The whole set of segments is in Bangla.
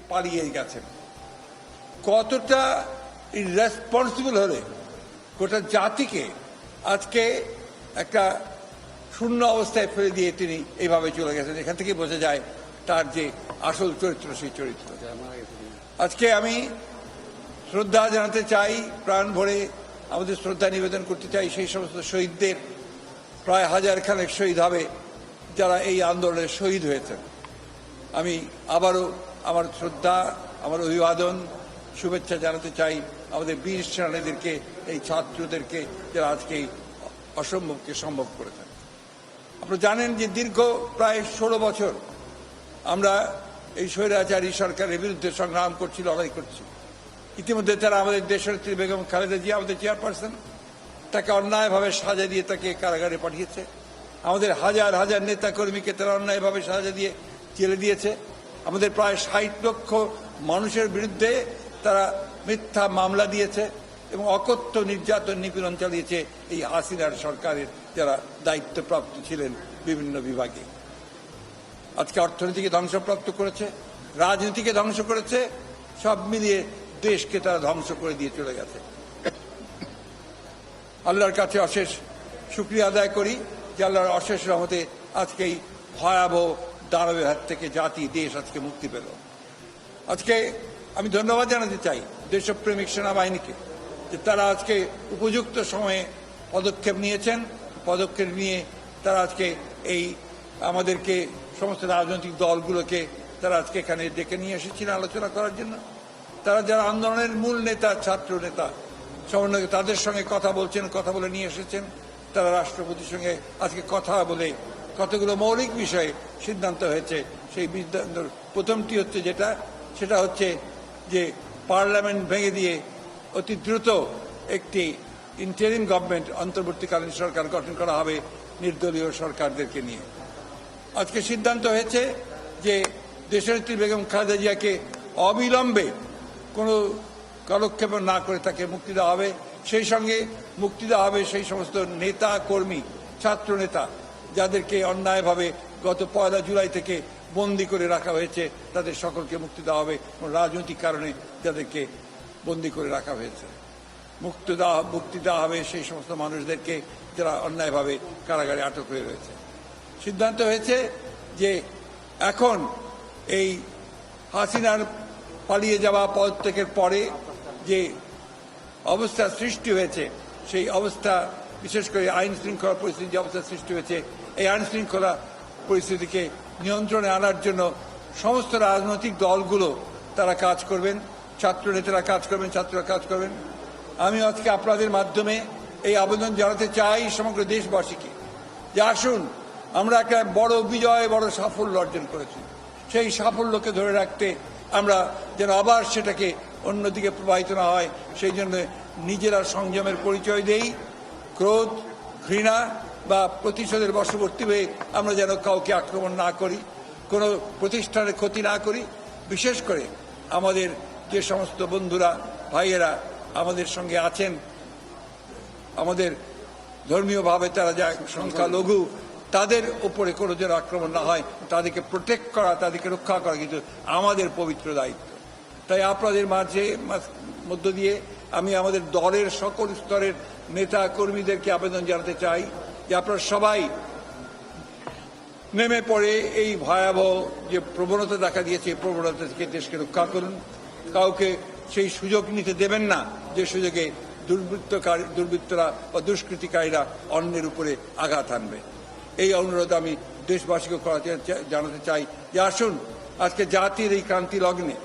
পালিয়ে গেছেন। কতটা ইররেসপন্সিবল হলে গোটা জাতিকে আজকে একটা শূন্য অবস্থায় ফেলে দিয়ে তিনি এইভাবে চলে গেছেন। এখান থেকে বোঝা যায় তার যে আসল চরিত্র, সেই চরিত্র। আজকে আমি শ্রদ্ধা জানাতে চাই, প্রাণ ভরে আমাদের শ্রদ্ধা নিবেদন করতে চাই সেই সমস্ত শহীদদের। প্রায় 1000 খানেক শহীদ হবে যারা এই আন্দোলনে শহীদ হয়েছেন। আমি আবারও আমার শ্রদ্ধা, আমার অভিবাদন, শুভেচ্ছা জানাতে চাই আমাদের বীর সেনানীদেরকে, এই ছাত্রদেরকে যারা আজকে এই অসম্ভবকে সম্ভব করেছেন। আপনারা জানেন যে দীর্ঘ প্রায় 16 বছর আমরা এই স্বৈরাচারী সরকারের বিরুদ্ধে সংগ্রাম করছি, লড়াই করছি। ইতিমধ্যে তারা আমাদের দেশনেত্রী বেগম খালেদা জিয়া, আমাদের চেয়ারপারসন, তাকে অন্যায়ভাবে সাজা দিয়ে তাকে কারাগারে পাঠিয়েছে। আমাদের হাজার হাজার নেতাকর্মীকে তারা অন্যায়ভাবে সাজা দিয়ে জেলে দিয়েছে। আমাদের প্রায় 60 লক্ষ মানুষের বিরুদ্ধে তারা মিথ্যা মামলা দিয়েছে এবং অকথ্য নির্যাতন নিপীড়ন চালিয়েছে এই হাসিনার সরকারের যারা দায়িত্বপ্রাপ্ত ছিলেন বিভিন্ন বিভাগে। আজকে অর্থনীতিকে ধ্বংসপ্রাপ্ত করেছে, রাজনীতিকে ধ্বংস করেছে, সব মিলিয়ে দেশকে তারা ধ্বংস করে দিয়ে চলে গেছে। আল্লাহর কাছে অশেষ শুকরিয়া আদায় করি যে আল্লাহর অশেষ রহমতে আজকে এই ভয়াবহ দানবের হাত থেকে জাতি, দেশ আজকে মুক্তি পেল। আজকে আমি ধন্যবাদ জানাতে চাই দেশপ্রেমিক সেনাবাহিনীকে যে তারা আজকে উপযুক্ত সময়ে পদক্ষেপ নিয়েছেন। পদক্ষেপ নিয়ে তারা আজকে এই আমাদেরকে সমস্ত রাজনৈতিক দলগুলোকে তারা আজকে এখানে ডেকে নিয়ে এসেছিলেন আলোচনা করার জন্য। তারা যারা আন্দোলনের মূল নেতা, ছাত্র নেতা, সমন্বয়, তাদের সঙ্গে কথা বলছেন, কথা বলে নিয়ে এসেছেন। তারা রাষ্ট্রপতির সঙ্গে আজকে কথা বলে কতগুলো মৌলিক বিষয়ে সিদ্ধান্ত হয়েছে। সেই সিদ্ধান্তর প্রথমটি হচ্ছে সেটা হচ্ছে যে পার্লামেন্ট ভেঙে দিয়ে অতি দ্রুত একটি ইন্টারিম গভর্নমেন্ট, অন্তর্বর্তীকালীন সরকার গঠন করা হবে নির্দলীয় সরকারদেরকে নিয়ে। আজকে সিদ্ধান্ত হয়েছে যে দেশনেত্রী বেগম খালেদা জিয়াকে অবিলম্বে কোনো কালক্ষেপ না করে তাকে মুক্তি দেওয়া হবে। সেই সঙ্গে মুক্তি দেওয়া হবে সেই সমস্ত নেতা কর্মী, ছাত্র নেতা যাদেরকে অন্যায়ভাবে গত 1 জুলাই থেকে বন্দী করে রাখা হয়েছে, তাদের সকলকে মুক্তি দেওয়া হবে। রাজনৈতিক কারণে যাদেরকে বন্দী করে রাখা হয়েছে মুক্তি দেওয়া হবে সেই সমস্ত মানুষদেরকে যারা অন্যায়ভাবে কারাগারে আটক হয়ে রয়েছে। সিদ্ধান্ত হয়েছে যে এখন এই হাসিনার পালিয়ে যাওয়া পদত্যাগের পরে যে অবস্থা সৃষ্টি হয়েছে, সেই অবস্থা, বিশেষ করে আইন শৃঙ্খলা পরিস্থিতি যে অবস্থা সৃষ্টি হয়েছে, এই আইন শৃঙ্খলা পরিস্থিতিকে নিয়ন্ত্রণে আনার জন্য সমস্ত রাজনৈতিক দলগুলো তারা কাজ করবেন, ছাত্র নেতারা কাজ করবেন, ছাত্ররা কাজ করবেন। আমি আজকে আপনাদের মাধ্যমে এই আবেদন জানাতে চাই সমগ্র দেশবাসীকে যে আসুন, আমরা একটা বড় বিজয়, বড় সাফল্য অর্জন করেছি। সেই সাফল্যকে ধরে রাখতে আমরা যেন আবার সেটাকে অন্যদিকে প্রবাহিত না হয়, সেই জন্য নিজেরা সংযমের পরিচয় দেই। ক্রোধ, ঘৃণা বা প্রতিশোধের বশবর্তী হয়ে আমরা যেন কাউকে আক্রমণ না করি, কোনো প্রতিষ্ঠানের ক্ষতি না করি। বিশেষ করে আমাদের যে সমস্ত বন্ধুরা, ভাইয়েরা আমাদের সঙ্গে আছেন, আমাদের ধর্মীয়ভাবে তারা যা সংখ্যালঘু, তাদের উপরে কোনো যেন আক্রমণ না হয়, তাদেরকে প্রোটেক্ট করা, তাদেরকে রক্ষা করা কিন্তু আমাদের পবিত্র দায়িত্ব। তাই আপনাদের মধ্য দিয়ে আমি আমাদের দলের সকল স্তরের নেতা কর্মীদেরকে আবেদন জানাতে চাই যে আপনারা সবাই নেমে পড়ে এই ভয়াবহ যে প্রবণতা দেখা দিয়েছে, এই প্রবণতা থেকে দেশকে রক্ষা করুন। কাউকে সেই সুযোগ নিতে দেবেন না যে সুযোগে দুর্বৃত্তরা বা দুষ্কৃতিকারীরা অন্যের উপরে আঘাত আনবে। এই অনুরোধ আমি দেশবাসীকে জানাতে চাই যে আসুন, আজকে জাতির এই ক্রান্তি লগ্নে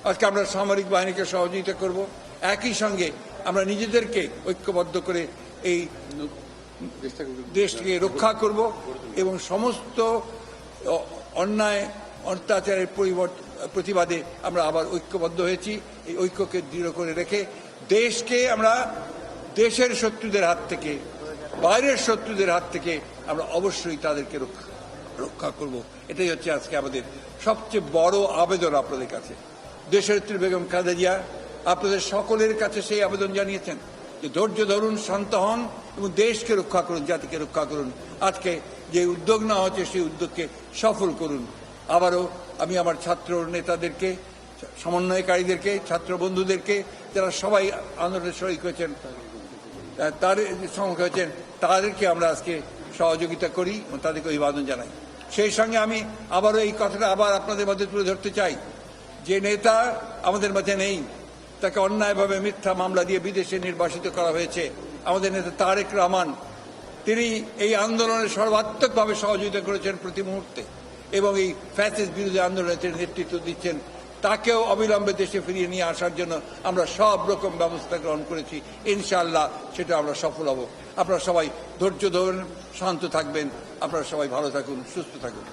আজকে আমরা সামরিক বাহিনীকে সহযোগিতা করব, একই সঙ্গে আমরা নিজেদেরকে ঐক্যবদ্ধ করে এই দেশকে রক্ষা করব এবং সমস্ত অন্যায় অত্যাচারের প্রতিবাদে আমরা আবার ঐক্যবদ্ধ হয়েছি। এই ঐক্যকে দৃঢ় করে রেখে দেশকে আমরা দেশের শত্রুদের হাত থেকে, বাইরের শত্রুদের হাত থেকে আমরা অবশ্যই তাদেরকে রক্ষা করব। এটাই হচ্ছে আজকে আমাদের সবচেয়ে বড় আবেদন আপনাদের কাছে। দেশনেত্রী বেগম খালেদা জিয়া আপনাদের সকলের কাছে সেই আবেদন জানিয়েছেন যে ধৈর্য ধরুন, শান্ত হন এবং দেশকে রক্ষা করুন, জাতিকে রক্ষা করুন। আজকে যে উদ্যোগ নেওয়া হচ্ছে সেই উদ্যোগকে সফল করুন। আবারও আমি আমার ছাত্র নেতাদেরকে সমন্বয়কারীদেরকে, ছাত্র বন্ধুদেরকে, যারা সবাই আন্দোলনে শরিক হয়েছেন, তাদেরকে আমরা আজকে সহযোগিতা করি এবং তাদেরকে অভিবাদন জানাই। সেই সঙ্গে আমি আবারও এই কথাটা আবার আপনাদের মধ্যে তুলে ধরতে চাই, যে নেতা আমাদের মাঝে নেই, তাকে অন্যায়ভাবে মিথ্যা মামলা দিয়ে বিদেশে নির্বাসিত করা হয়েছে, আমাদের নেতা তারেক রহমান, তিনি এই আন্দোলনে সর্বাত্মকভাবে সহযোগিতা করেছেন প্রতি মুহূর্তে এবং এই ফ্যাসিস্ট বিরোধী আন্দোলনে তিনি নেতৃত্ব দিচ্ছেন। তাকেও অবিলম্বে দেশে ফিরিয়ে নিয়ে আসার জন্য আমরা সব রকম ব্যবস্থা গ্রহণ করেছি। ইনশাআল্লাহ সেটা আমরা সফল হব। আপনারা সবাই ধৈর্য ধরুন, শান্ত থাকবেন, আপনারা সবাই ভালো থাকুন, সুস্থ থাকুন।